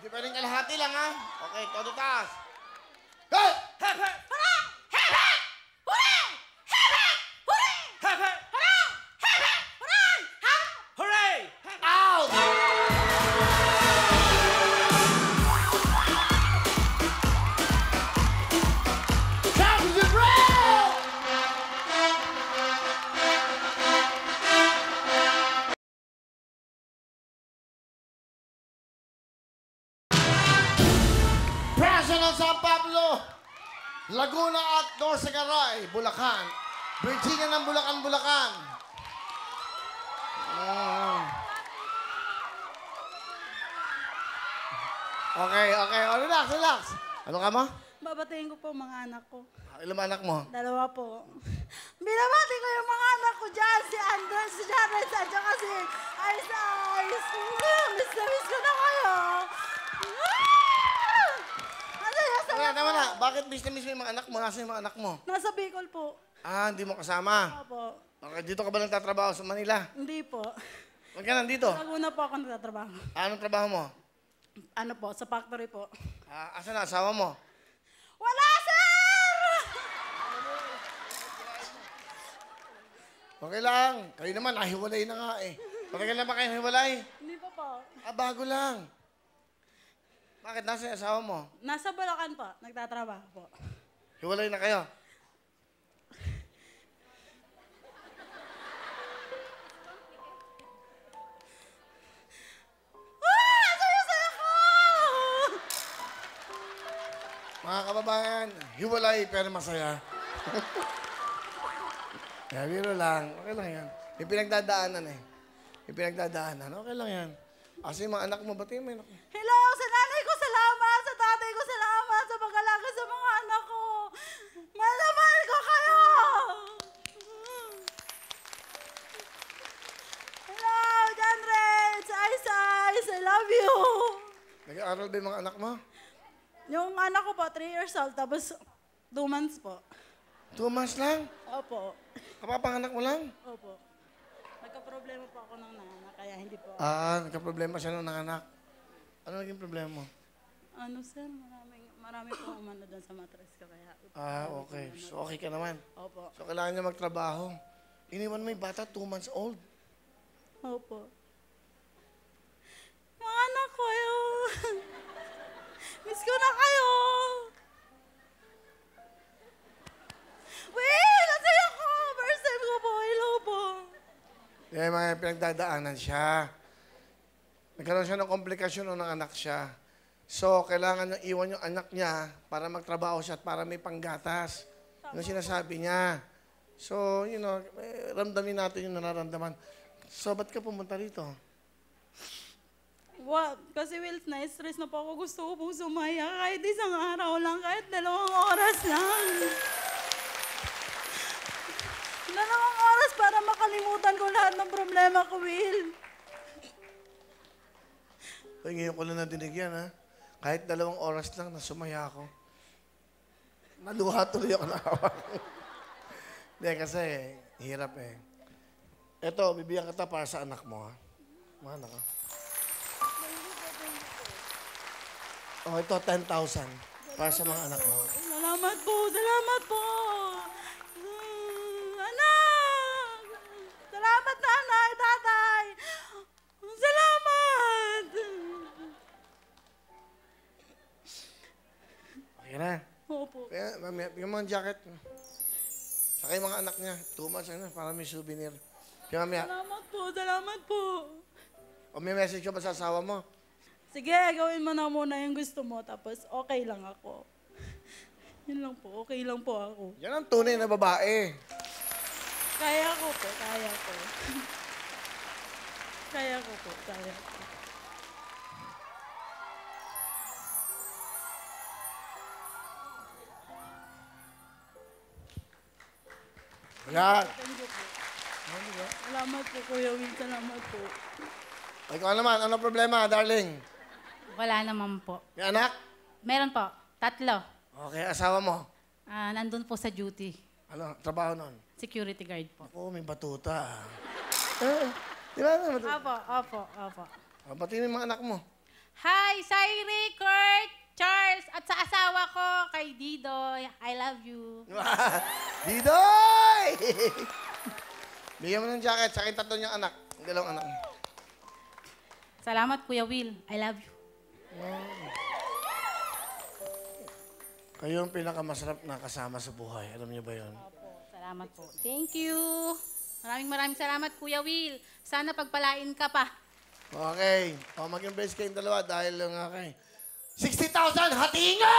Di pwedeng kalahati lang, ha? Okay, todo taas. Hey! Hep, hep! Hurra! Hep, hep! Hooray! Hep, hep! Hooray! Hep, hep! Hurra! Hep, hep! Hooray! Hep! Hooray! Out! Championship round! Presyo ng San Pablo, Laguna at Norsagaray, Bulacan. Virginia ng Bulacan, Bulacan. Okay, okay. Oh, relax, relax. Ano ka mo? Babatiin ko po mga anak ko. Ilang anak mo? 2 po. Binabati ko yung mga anak ko dyan. Si Andres, si Jared, at saka si Ice Ice. Miss na miss ko na kayo. Tama na, tama na. Bakit miss na miss mo yung mga anak mo? Nasaan yung mga anak mo? Nasa Bicol po. Ah, hindi mo kasama. Opo. Okay, dito ka ba nagtatrabaho sa Manila? Hindi po. Huwag ka nandito. Laguna po ako nagtatrabaho. Anong trabaho mo? Ano po, sa factory po. Ah, asan na asawa mo? Wala, sir! Okay lang. Kayo naman, nahiwalay na nga eh. Matagal na ba kayo hiwalay? Hindi po po. Ah, bago lang. Bakit? Nasaan yung asawa mo? Nasa Bulacan po, nagtatrabaho po. Hiwalay na kayo. Saya-saya ko! Mga kababayan, hiwalay pero masaya. Kaya biro lang. Okay lang yan. May pinagdadaanan eh. May pinagdadaanan. Okay lang yan. Kasi yung mga anak mo, ba't yung may anak mo? Hello, sa nanay ko salamat, sa tatay ko salamat, sa pag-alaga sa mga anak ko. Mahal na mahal ko kayo! Hello, John Reds, Ice Ice, I love you! Nag-aaral ba yung mga anak mo? Yung anak ko po, 3 years old, tapos 2 months po. 2 months lang? Opo, Kapapanganak mo lang? opo. Nagka-problema po ako ng nana, kaya hindi po. Ah, nagka-problema siya nung nanganak. Ano naging problema mo? Ano sir, marami pong umano doon sa mattress ko, kaya... Ah, okay. So, okay ka naman. Opo, So, kailangan niya magtrabaho. Iniwan mo yung bata, 2 months old. opo. Mga anak ko, miss ko na kayo. Wait, nasaya ko. First time ko po, hello po. Kaya mga pinagdadaanan siya. Nagkaroon siya ng komplikasyon nung anak siya. So, kailangan niyang iwan yung anak niya para magtrabaho siya at para may panggatas. Yun ang sinasabi niya. So, you know, ramdamin natin yung nararamdaman. So, ba't ka pumunta rito? What? Kasi Wills, na-stress na po ako. Gusto ko pong sumaya kahit isang araw lang, kahit 2 oras lang. 2 oras para makalimutan ko lahat ng problema ko, Will. Ay, ngayon ko lang nadinig yan, ha? Kahit 2 oras lang na sumaya ako. Naluha tuloy ako na hawak. Hindi, kasi hirap eh. Eto, bibigyan kita para sa anak mo, ha? Mga anak, ha? Oh, ito, 10,000 para sa mga anak mo. Salamat po, salamat po. Anak! Salamat, nanay, tatay. Salamat! Okay na. Opo. Kaya, mamaya, bigyan mo ang jacket. Saka yung mga anak niya, 2 months, ano, para may souvenir. Kaya mamaya, Salamat po, salamat po. o may message ka ba sa asawa mo? Sige, gawin mo na muna yung gusto mo, tapos okay lang ako. Yun lang po, okay lang po ako. Yan ang tunay na babae. Kaya ko po, kaya ko. Kaya ko po, kaya ko. Yan. Thank you po. Salamat po, Kuya Will. Salamat po. Ikaw naman, ano problema, darling? Wala naman po. May anak? Meron po. 3. Okay, asawa mo? Nandun po sa duty. Ano, trabaho nun? Security guard po. Oo, may batuta. Di ba? May batuta. Opo, opo, opo. Batiin mo yung mga anak mo. Hi, Sairi, Kurt, Charles, at sa asawa ko, kay Didoy. I love you. Didoy! Bigyan mo ng jacket sa akin tatlo niyang anak. Ang dalawang anak. Salamat, Kuya Will. I love you. Kayo ang pinakamasarap na kasama sa buhay. Alam niyo ba yun? Salamat po. Thank you. Maraming salamat, Kuya Will. Sana pagpalain ka pa. Okay. O, mag-embrace kayong dalawa dahil lang kay 60,000, hatiin nyo!